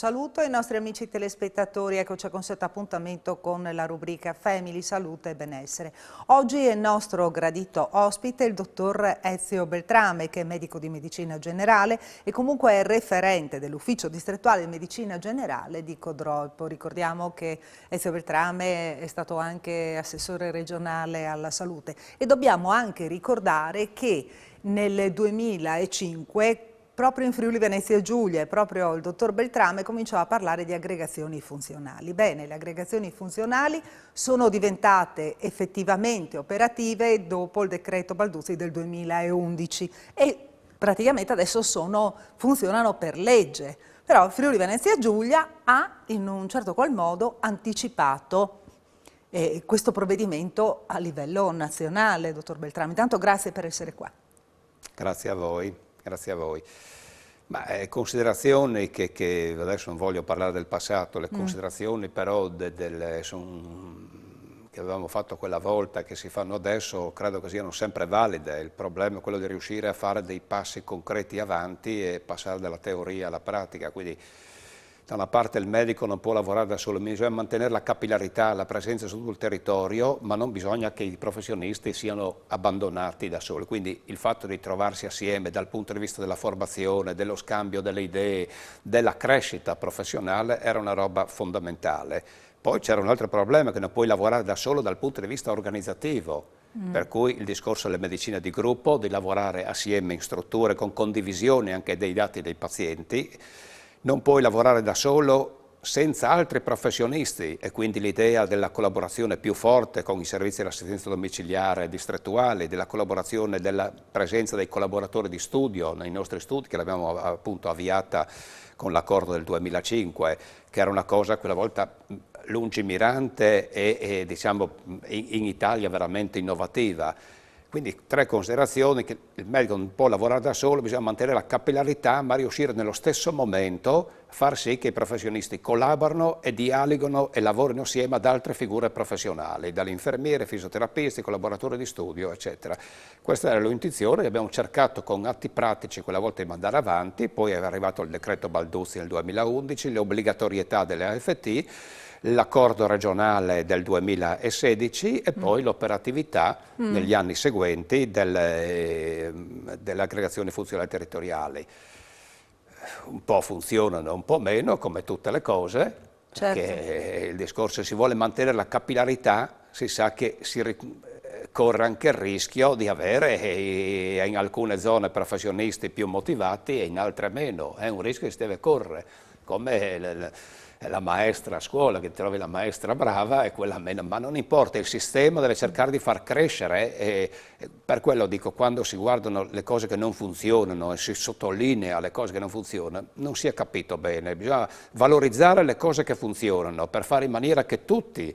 saluto ai nostri amici telespettatori. Eccoci a consueto appuntamento con la rubrica Family, Salute e Benessere. Oggi è il nostro gradito ospite il dottor Ezio Beltrame, che è medico di medicina generale e comunque è referente dell'ufficio distrettuale di medicina generale di Codroipo. Ricordiamo che Ezio Beltrame è stato anche assessore regionale alla salute e dobbiamo anche ricordare che nel 2005 proprio in Friuli Venezia Giulia, proprio il dottor Beltrame cominciò a parlare di aggregazioni funzionali. Bene, le aggregazioni funzionali sono diventate effettivamente operative dopo il decreto Balduzzi del 2011 e praticamente adesso funzionano per legge. Però il Friuli Venezia Giulia ha in un certo qual modo anticipato questo provvedimento a livello nazionale, dottor Beltrame. Intanto grazie per essere qua. Grazie a voi. Grazie a voi. Ma considerazioni che adesso non voglio parlare del passato, le considerazioni però che avevamo fatto quella volta, che si fanno adesso, credo che siano sempre valide. Il problema è quello di riuscire a fare dei passi concreti avanti e passare dalla teoria alla pratica. Quindi da una parte il medico non può lavorare da solo, bisogna mantenere la capillarità, la presenza su tutto il territorio, ma non bisogna che i professionisti siano abbandonati da soli. Quindi il fatto di trovarsi assieme dal punto di vista della formazione, dello scambio delle idee, della crescita professionale era una roba fondamentale. Poi c'era un altro problema, che non puoi lavorare da solo dal punto di vista organizzativo. Per cui il discorso della medicina di gruppo, di lavorare assieme in strutture con condivisione anche dei dati dei pazienti. Non puoi lavorare da solo senza altri professionisti e quindi l'idea della collaborazione più forte con i servizi di assistenza domiciliare distrettuali, della collaborazione, della presenza dei collaboratori di studio nei nostri studi, che l'abbiamo appunto avviata con l'accordo del 2005, che era una cosa quella volta lungimirante e diciamo in Italia veramente innovativa. Quindi tre considerazioni: che il medico non può lavorare da solo, bisogna mantenere la capillarità, ma riuscire nello stesso momento a far sì che i professionisti collaborino e dialogano e lavorino assieme ad altre figure professionali, dall'infermiere, fisioterapisti, collaboratori di studio, eccetera. Questa era l'intuizione che abbiamo cercato con atti pratici quella volta di mandare avanti, poi è arrivato il decreto Balduzzi nel 2011, l'obbligatorietà delle AFT, l'accordo regionale del 2016 e poi l'operatività negli anni seguenti delle aggregazioni funzionali territoriali. Un po' funzionano, un po' meno, come tutte le cose, perché il discorso, si vuole mantenere la capillarità, si sa che corre anche il rischio di avere in alcune zone professionisti più motivati e in altre meno. È un rischio che si deve correre, come la maestra a scuola, che trovi la maestra brava e quella meno, ma non importa, il sistema deve cercare di far crescere e per quello dico, quando si guardano le cose che non funzionano e si sottolinea le cose che non funzionano, non si è capito bene. Bisogna valorizzare le cose che funzionano per fare in maniera che tutti,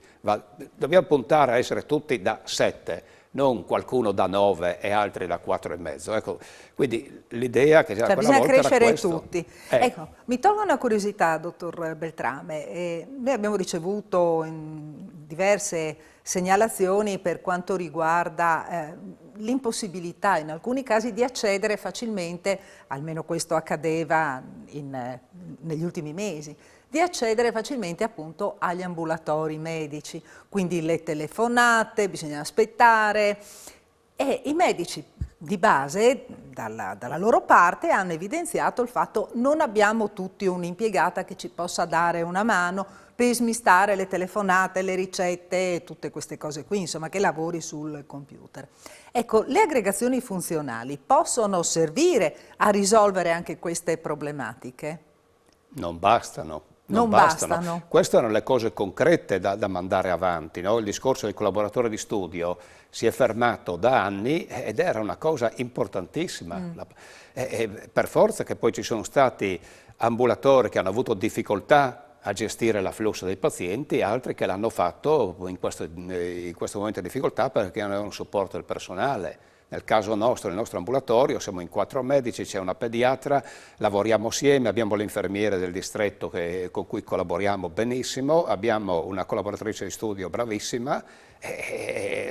dobbiamo puntare a essere tutti da 7, non qualcuno da 9 e altri da 4,5. Ecco, quindi l'idea che bisogna crescere tutti. Ecco, mi tolgo una curiosità, dottor Beltrame. Noi abbiamo ricevuto diverse segnalazioni per quanto riguarda l'impossibilità in alcuni casi di accedere facilmente, almeno questo accadeva negli ultimi mesi, di accedere facilmente appunto agli ambulatori medici, quindi le telefonate, bisogna aspettare e i medici di base dalla loro parte hanno evidenziato il fatto che non abbiamo tutti un'impiegata che ci possa dare una mano per smistare le telefonate, le ricette e tutte queste cose qui, insomma, che lavori sul computer. Ecco, le aggregazioni funzionali possono servire a risolvere anche queste problematiche? Non bastano. Non bastano. Queste erano le cose concrete da mandare avanti, no? Il discorso del collaboratore di studio si è fermato da anni ed era una cosa importantissima. Per forza che poi ci sono stati ambulatori che hanno avuto difficoltà a gestire l'afflusso dei pazienti e altri che l'hanno fatto in questo momento di difficoltà perché non avevano supporto del personale. Nel caso nostro, nel nostro ambulatorio, siamo in 4 medici, c'è una pediatra, lavoriamo assieme, abbiamo l'infermiere del distretto con cui collaboriamo benissimo, abbiamo una collaboratrice di studio bravissima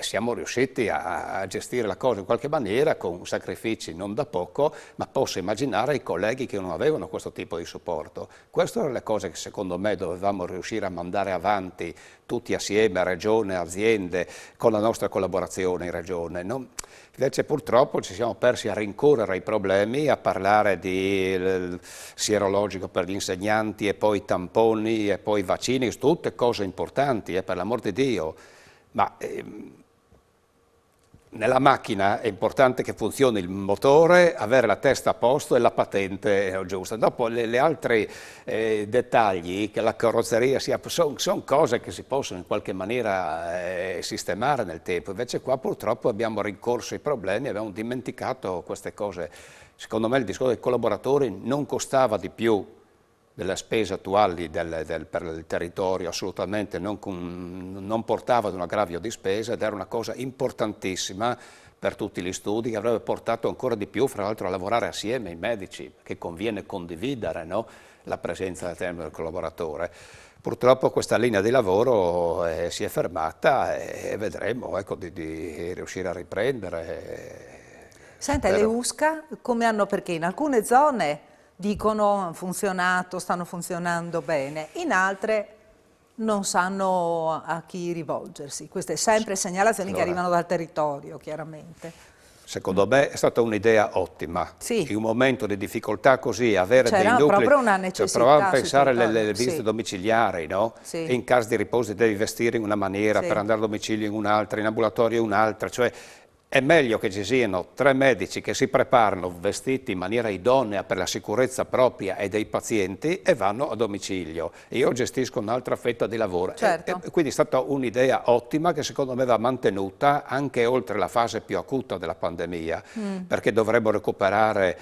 siamo riusciti a gestire la cosa in qualche maniera con sacrifici non da poco, ma posso immaginare i colleghi che non avevano questo tipo di supporto. Queste erano le cose che secondo me dovevamo riuscire a mandare avanti tutti assieme, regione, aziende, con la nostra collaborazione in regione. No? Invece purtroppo ci siamo persi a rincorrere i problemi, a parlare di sierologico per gli insegnanti e poi tamponi e poi vaccini, tutte cose importanti, per l'amor di Dio. Ma nella macchina è importante che funzioni il motore, avere la testa a posto e la patente giusta. Dopo gli altri dettagli, che la carrozzeria sia, sono cose che si possono in qualche maniera sistemare nel tempo. Invece qua purtroppo abbiamo rincorso i problemi, abbiamo dimenticato queste cose. Secondo me il discorso dei collaboratori non costava di più delle spese attuali per il territorio, assolutamente non portava ad un aggravio di spesa ed era una cosa importantissima per tutti gli studi che avrebbe portato ancora di più, fra l'altro, a lavorare assieme i medici, che conviene condividere, no? La presenza del collaboratore. Purtroppo questa linea di lavoro si è fermata e vedremo, ecco, di riuscire a riprendere. Senta, le USCA come hanno, perché in alcune zone dicono hanno funzionato, stanno funzionando bene, in altre non sanno a chi rivolgersi. Queste sempre segnalazioni che arrivano dal territorio, chiaramente. Secondo me è stata un'idea ottima. Sì. In un momento di difficoltà così, avere dei nuclei... proprio una necessità. Provare a pensare alle visite domiciliari, no? Sì. E in caso di riposo devi vestire in una maniera, per andare a domicilio in un'altra, in ambulatorio in un'altra, cioè... È meglio che ci siano 3 medici che si preparano vestiti in maniera idonea per la sicurezza propria e dei pazienti e vanno a domicilio. Io gestisco un'altra fetta di lavoro. Certo. E quindi è stata un'idea ottima che secondo me va mantenuta anche oltre la fase più acuta della pandemia, perché dovremmo recuperare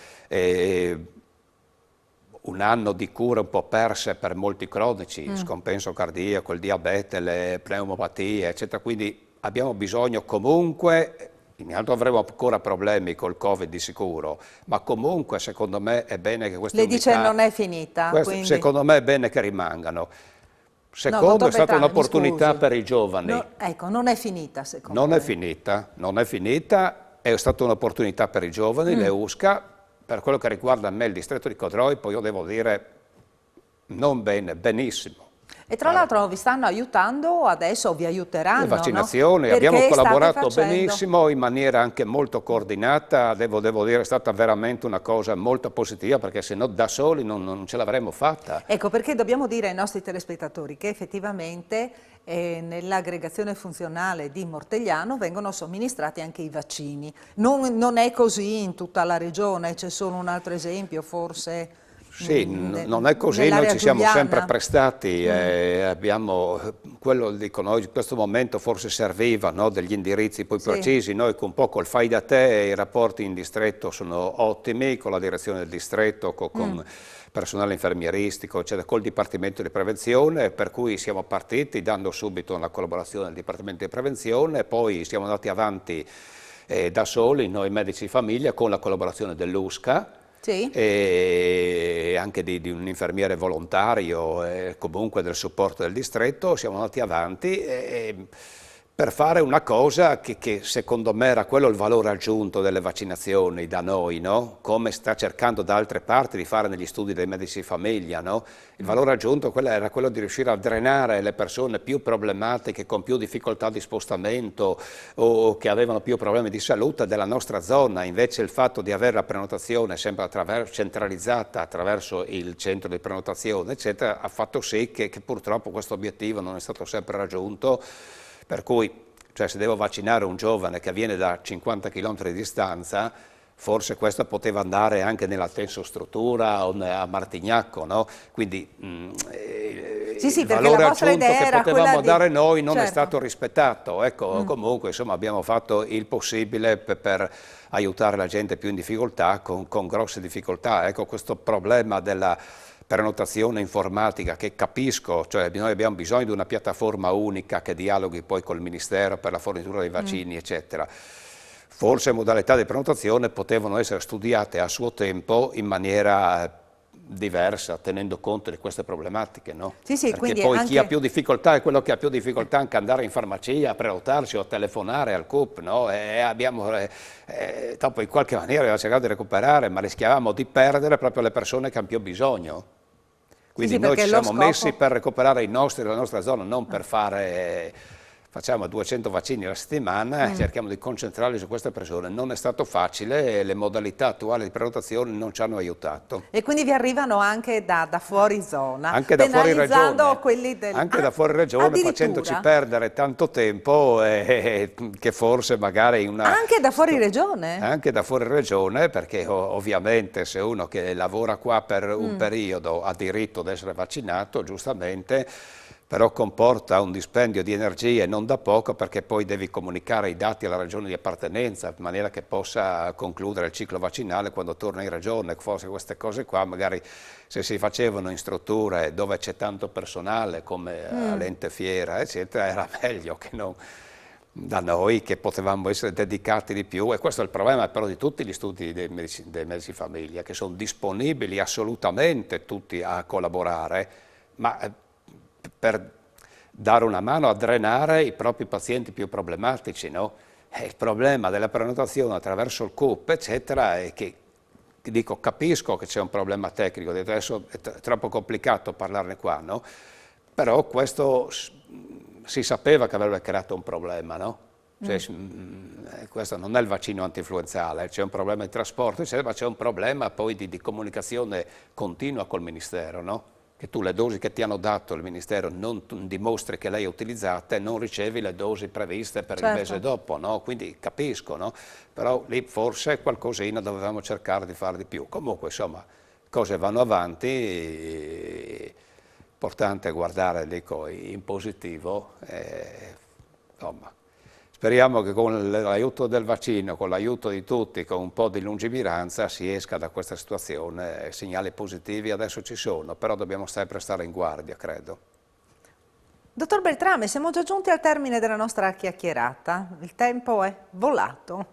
un anno di cure un po' perse per molti cronici, scompenso cardiaco, il diabete, le pneumopatie, eccetera. Quindi abbiamo bisogno comunque... Intanto avremo ancora problemi col Covid di sicuro, ma comunque secondo me è bene che queste unità... Le dice non è finita? Quindi... Secondo me è bene che rimangano. Secondo, no, è stata un'opportunità per i giovani. No, ecco, non è finita secondo me. Non è finita, è stata un'opportunità per i giovani, le USCA. Per quello che riguarda me il distretto di Codroy, poi io devo dire non bene, benissimo. E tra l'altro vi stanno aiutando adesso, vi aiuteranno, le vaccinazioni, no? Abbiamo collaborato benissimo, in maniera anche molto coordinata, devo dire è stata veramente una cosa molto positiva, perché se no da soli non ce l'avremmo fatta. Ecco, perché dobbiamo dire ai nostri telespettatori che effettivamente nell'aggregazione funzionale di Mortegliano vengono somministrati anche i vaccini. Non è così in tutta la regione, c'è solo un altro esempio forse... Sì, non è così, noi ci siamo sempre prestati, abbiamo, quello dico noi, in questo momento forse serviva, no, degli indirizzi poi precisi, noi un po' col fai da te i rapporti in distretto sono ottimi, con la direzione del distretto, con personale infermieristico, eccetera, col Dipartimento di Prevenzione, per cui siamo partiti dando subito una collaborazione del Dipartimento di Prevenzione, poi siamo andati avanti da soli, noi medici di famiglia, con la collaborazione dell'USCA, e anche di un infermiere volontario e comunque del supporto del distretto, siamo andati avanti per fare una cosa che secondo me era quello il valore aggiunto delle vaccinazioni da noi, no? Come sta cercando da altre parti di fare negli studi dei medici di famiglia, no? Il valore aggiunto era quello di riuscire a drenare le persone più problematiche, con più difficoltà di spostamento o che avevano più problemi di salute della nostra zona. Invece il fatto di avere la prenotazione sempre centralizzata attraverso il centro di prenotazione, eccetera, ha fatto sì che purtroppo questo obiettivo non è stato sempre raggiunto. Per cui, cioè, se devo vaccinare un giovane che viene da 50 km di distanza, forse questo poteva andare anche nella tensostruttura o a Martignacco, no? Quindi il valore aggiunto che potevamo dare noi non è stato rispettato. Ecco, comunque insomma abbiamo fatto il possibile per aiutare la gente più in difficoltà, con grosse difficoltà. Ecco, questo problema della prenotazione informatica, che capisco, cioè noi abbiamo bisogno di una piattaforma unica che dialoghi poi col Ministero per la fornitura dei vaccini, eccetera. Forse modalità di prenotazione potevano essere studiate a suo tempo in maniera diversa tenendo conto di queste problematiche, no? Sì, sì, Perché quindi poi anche... chi ha più difficoltà è quello che ha più difficoltà anche andare in farmacia a prenotarsi o a telefonare al CUP, no? E abbiamo, dopo in qualche maniera abbiamo cercato di recuperare, ma rischiavamo di perdere proprio le persone che hanno più bisogno. Quindi sì, noi ci siamo scopo... messi per recuperare i nostri, la nostra zona, non per fare... Facciamo 200 vaccini alla settimana e cerchiamo di concentrarli su queste persone. Non è stato facile e le modalità attuali di prenotazione non ci hanno aiutato. E quindi vi arrivano anche da fuori zona, Anche da fuori regione, quelli del... anche da fuori regione, facendoci perdere tanto tempo che forse magari una... Anche da fuori regione? Anche da fuori regione, perché ovviamente se uno che lavora qua per un periodo ha diritto ad essere vaccinato, giustamente, però comporta un dispendio di energie non da poco, perché poi devi comunicare i dati alla regione di appartenenza in maniera che possa concludere il ciclo vaccinale quando torna in regione. Forse queste cose qua magari se si facevano in strutture dove c'è tanto personale come all'ente fiera eccetera era meglio che non da noi, che potevamo essere dedicati di più. E questo è il problema però di tutti gli studi dei medici famiglia, che sono disponibili assolutamente tutti a collaborare, ma per dare una mano a drenare i propri pazienti più problematici, no? Il problema della prenotazione attraverso il CUP, eccetera, è che, dico, capisco che c'è un problema tecnico, adesso è troppo complicato parlarne qua, no? Però questo si sapeva che avrebbe creato un problema, no? Cioè, questo non è il vaccino antinfluenzale, c'è un problema di trasporto, eccetera, ma c'è un problema poi di comunicazione continua col Ministero, no? Che tu le dosi che ti hanno dato il Ministero non dimostri che le hai utilizzate, non ricevi le dosi previste per il mese dopo, no? Quindi capisco, no? Però lì forse qualcosina dovevamo cercare di fare di più. Comunque, insomma, cose vanno avanti, importante è guardare, dico, in positivo, insomma. Speriamo che con l'aiuto del vaccino, con l'aiuto di tutti, con un po' di lungimiranza si esca da questa situazione. Segnali positivi adesso ci sono, però dobbiamo sempre stare in guardia, credo. Dottor Beltrame, siamo già giunti al termine della nostra chiacchierata, il tempo è volato.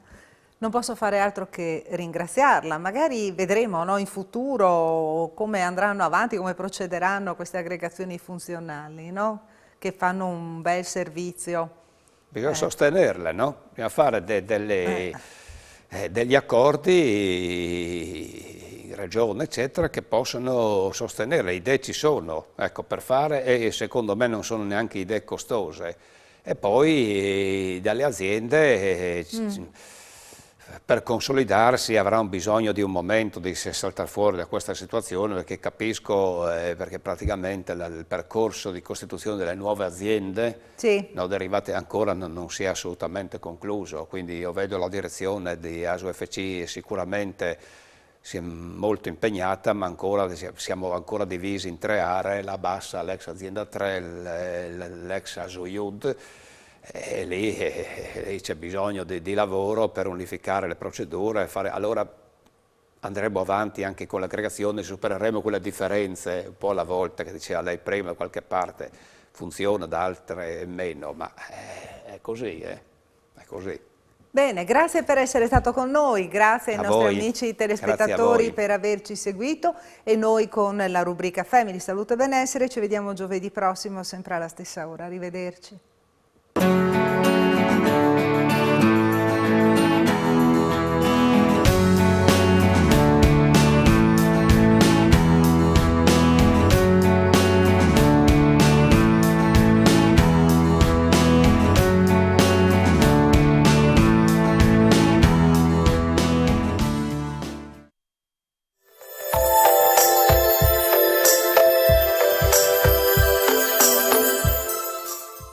Non posso fare altro che ringraziarla, magari vedremo, no, in futuro come andranno avanti, come procederanno queste aggregazioni funzionali, no? Che fanno un bel servizio. Bisogna sostenerle, no? Bisogna fare degli accordi in regione, eccetera, che possano sostenere. Le idee ci sono, ecco, per fare, e secondo me non sono neanche idee costose. E poi dalle aziende per consolidarsi avranno bisogno di un momento di saltare fuori da questa situazione, perché capisco, perché praticamente il percorso di costituzione delle nuove aziende derivate ancora non si è assolutamente concluso, quindi io vedo la direzione di ASUFC sicuramente si è molto impegnata, ma siamo ancora divisi in 3 aree, la Bassa, l'ex azienda 3, l'ex ASUIUD. E lì c'è bisogno di lavoro per unificare le procedure, allora andremo avanti anche con l'aggregazione, supereremo quelle differenze un po' alla volta che diceva lei prima, da qualche parte funziona, da altre meno, ma è così, è così. Bene, grazie per essere stato con noi, grazie ai nostri amici telespettatori per averci seguito, e noi con la rubrica Family, Salute e Benessere ci vediamo giovedì prossimo sempre alla stessa ora, arrivederci.